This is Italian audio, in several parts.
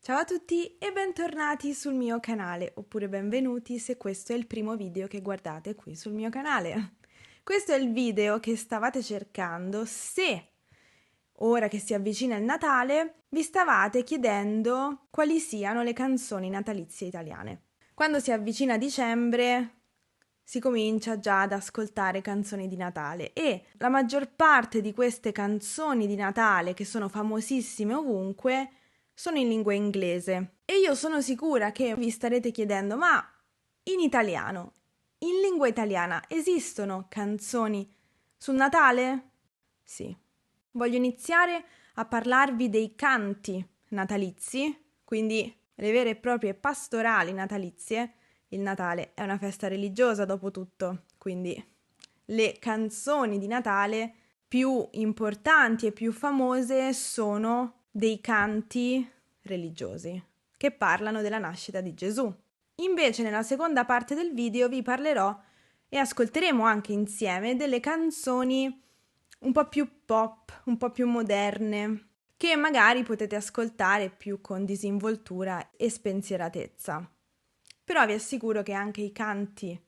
Ciao a tutti e bentornati sul mio canale, oppure benvenuti se questo è il primo video che guardate qui sul mio canale. Questo è il video che stavate cercando se, ora che si avvicina il Natale, vi stavate chiedendo quali siano le canzoni natalizie italiane. Quando si avvicina dicembre si comincia già ad ascoltare canzoni di Natale e la maggior parte di queste canzoni di Natale, che sono famosissime ovunque, sono in lingua inglese. E io sono sicura che vi starete chiedendo, ma in italiano, in lingua italiana, esistono canzoni sul Natale? Sì. Voglio iniziare a parlarvi dei canti natalizi, quindi le vere e proprie pastorali natalizie. Il Natale è una festa religiosa dopo tutto, quindi le canzoni di Natale più importanti e più famose sono dei canti religiosi che parlano della nascita di Gesù. Invece nella seconda parte del video vi parlerò e ascolteremo anche insieme delle canzoni un po' più pop, un po' più moderne, che magari potete ascoltare più con disinvoltura e spensieratezza. Però vi assicuro che anche i canti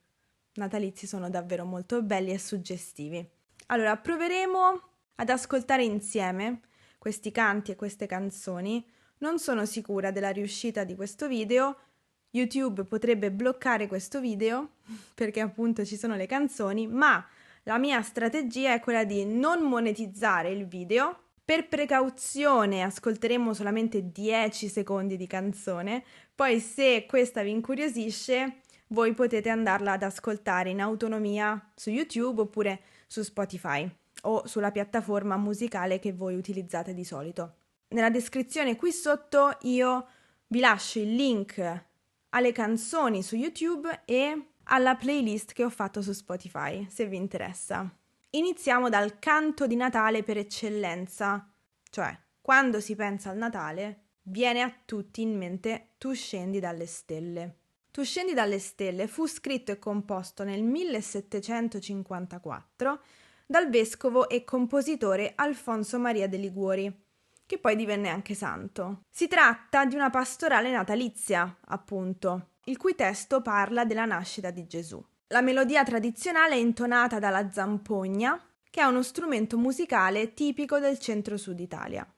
natalizi sono davvero molto belli e suggestivi. Allora, proveremo ad ascoltare insieme questi canti e queste canzoni. Non sono sicura della riuscita di questo video. YouTube potrebbe bloccare questo video perché appunto ci sono le canzoni, ma la mia strategia è quella di non monetizzare il video. Per precauzione ascolteremo solamente 10 secondi di canzone, poi se questa vi incuriosisce voi potete andarla ad ascoltare in autonomia su YouTube oppure su Spotify o sulla piattaforma musicale che voi utilizzate di solito. Nella descrizione qui sotto io vi lascio il link alle canzoni su YouTube e alla playlist che ho fatto su Spotify, se vi interessa. Iniziamo dal canto di Natale per eccellenza, cioè quando si pensa al Natale viene a tutti in mente Tu scendi dalle stelle. Tu scendi dalle stelle fu scritto e composto nel 1754 dal vescovo e compositore Alfonso Maria de Liguori, che poi divenne anche santo. Si tratta di una pastorale natalizia, appunto, il cui testo parla della nascita di Gesù. La melodia tradizionale è intonata dalla zampogna, che è uno strumento musicale tipico del centro-sud Italia.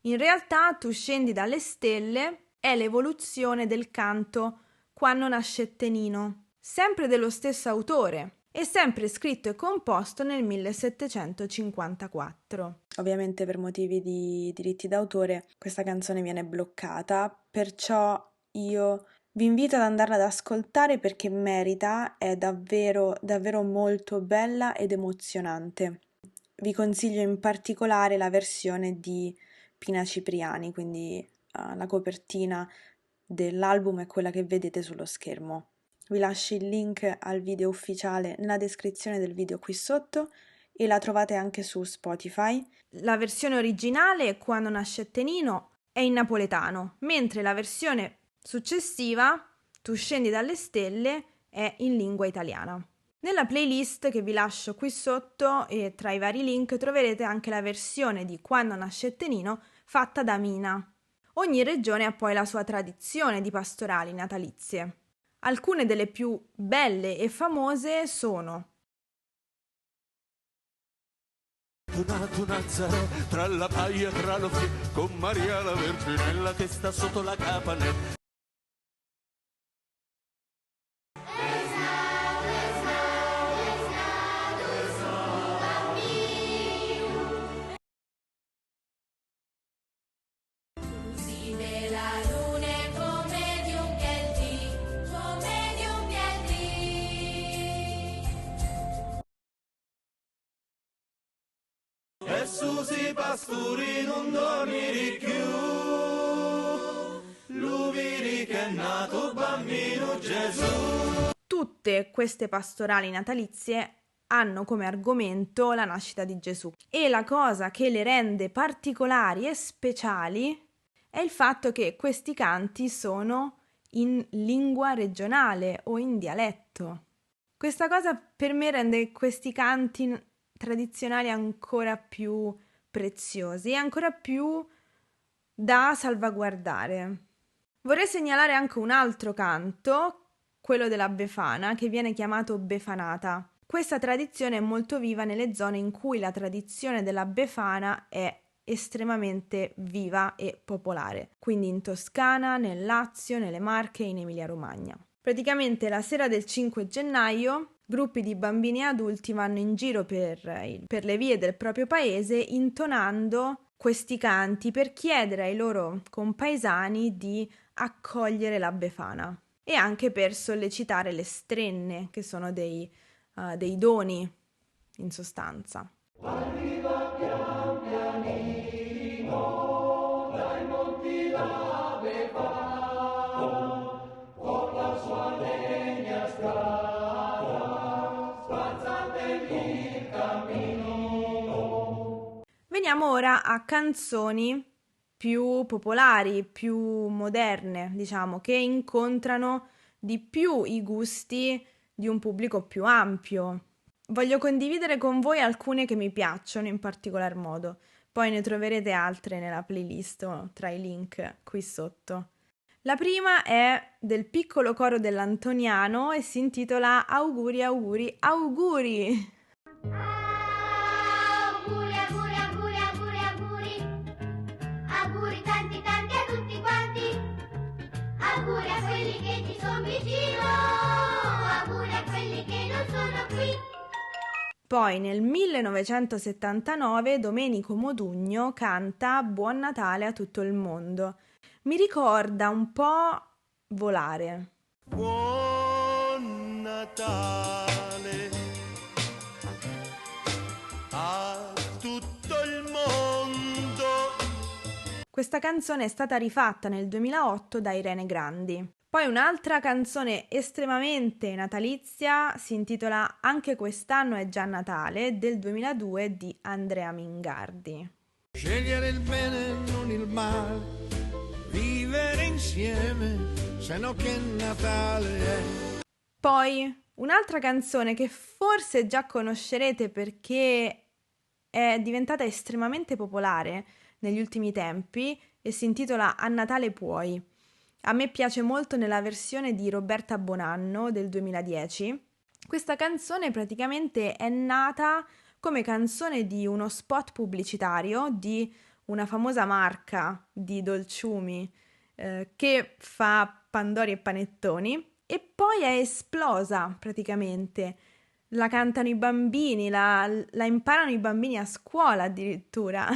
In realtà Tu scendi dalle stelle è l'evoluzione del canto Quando nascette Nino, sempre dello stesso autore e sempre scritto e composto nel 1754. Ovviamente per motivi di diritti d'autore questa canzone viene bloccata, perciò io vi invito ad andarla ad ascoltare perché merita, è davvero molto bella ed emozionante. Vi consiglio in particolare la versione di Pina Cipriani, quindi la copertina dell'album è quella che vedete sullo schermo. Vi lascio il link al video ufficiale nella descrizione del video qui sotto e la trovate anche su Spotify. La versione originale, Quando nascette Nino, è in napoletano, mentre la versione successiva, Tu scendi dalle stelle, è in lingua italiana. Nella playlist che vi lascio qui sotto e tra i vari link troverete anche la versione di Quando nascette Nino fatta da Mina. Ogni regione ha poi la sua tradizione di pastorali natalizie. Alcune delle più belle e famose sono Nato Nazaré, tra la paia, tra lo con Maria la Verginella che sta sotto la capanella. E Susi pastori non dormiri più, lui vidi che è nato bambino Gesù. Tutte queste pastorali natalizie hanno come argomento la nascita di Gesù. E la cosa che le rende particolari e speciali è il fatto che questi canti sono in lingua regionale o in dialetto. Questa cosa per me rende questi canti tradizionali ancora più preziosi e ancora più da salvaguardare. Vorrei segnalare anche un altro canto, quello della Befana, che viene chiamato Befanata. Questa tradizione è molto viva nelle zone in cui la tradizione della Befana è estremamente viva e popolare, quindi in Toscana, nel Lazio, nelle Marche e in Emilia-Romagna. Praticamente la sera del 5 gennaio gruppi di bambini e adulti vanno in giro per le vie del proprio paese intonando questi canti per chiedere ai loro compaesani di accogliere la Befana e anche per sollecitare le strenne, che sono dei doni in sostanza. Arriva pian pianino dai monti la Befana con la sua legna strada spazzante il cammino. Veniamo ora a canzoni più popolari, più moderne, diciamo, che incontrano di più i gusti di un pubblico più ampio. Voglio condividere con voi alcune che mi piacciono in particolar modo, poi ne troverete altre nella playlist o tra i link qui sotto. La prima è del piccolo coro dell'Antoniano e si intitola Auguri, auguri, auguri! Auguri, auguri, auguri, auguri, auguri, auguri tanti tanti a tutti quanti, auguri a quelli che ci sono vicino, auguri a quelli che non sono qui. Poi nel 1979 Domenico Modugno canta Buon Natale a tutto il mondo. Mi ricorda un po' Volare. Buon Natale a tutto il mondo. Questa canzone è stata rifatta nel 2008 da Irene Grandi. Poi un'altra canzone estremamente natalizia si intitola Anche quest'anno è già Natale del 2002 di Andrea Mingardi. Scegliere il bene e non il male, vivere insieme, se no che Natale è. Poi un'altra canzone che forse già conoscerete perché è diventata estremamente popolare negli ultimi tempi e si intitola A Natale puoi. A me piace molto nella versione di Roberta Bonanno del 2010. Questa canzone praticamente è nata come canzone di uno spot pubblicitario di una famosa marca di dolciumi che fa pandori e panettoni e poi è esplosa praticamente. La cantano i bambini, la imparano i bambini a scuola addirittura.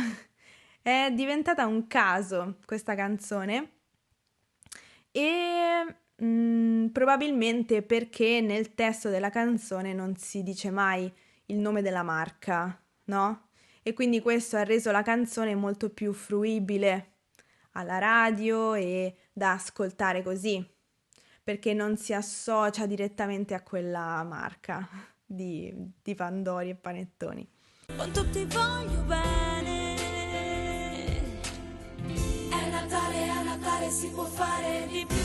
È diventata un caso questa canzone e probabilmente perché nel testo della canzone non si dice mai il nome della marca, no? E quindi questo ha reso la canzone molto più fruibile alla radio e da ascoltare così, perché non si associa direttamente a quella marca di pandori e panettoni. Quanto ti voglio bene, è Natale, si può fare di più.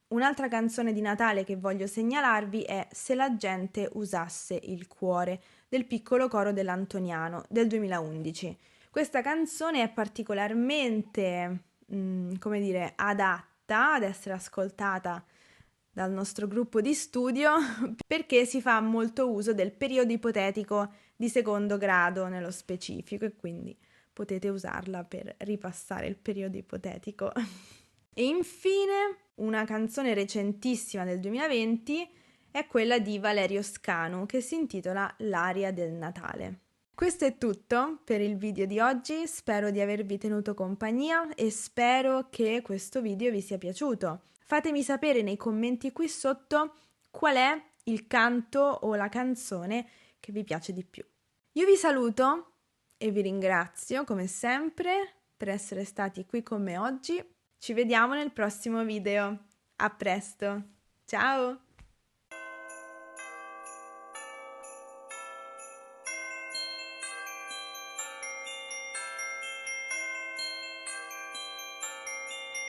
Un'altra canzone di Natale che voglio segnalarvi è Se la gente usasse il cuore del piccolo coro dell'Antoniano del 2011. Questa canzone è particolarmente, come dire, adatta ad essere ascoltata dal nostro gruppo di studio perché si fa molto uso del periodo ipotetico di secondo grado nello specifico e quindi potete usarla per ripassare il periodo ipotetico. E infine una canzone recentissima del 2020 è quella di Valerio Scanu che si intitola L'aria del Natale. Questo è tutto per il video di oggi, spero di avervi tenuto compagnia e spero che questo video vi sia piaciuto. Fatemi sapere nei commenti qui sotto qual è il canto o la canzone che vi piace di più. Io vi saluto e vi ringrazio come sempre per essere stati qui con me oggi. Ci vediamo nel prossimo video. A presto. Ciao!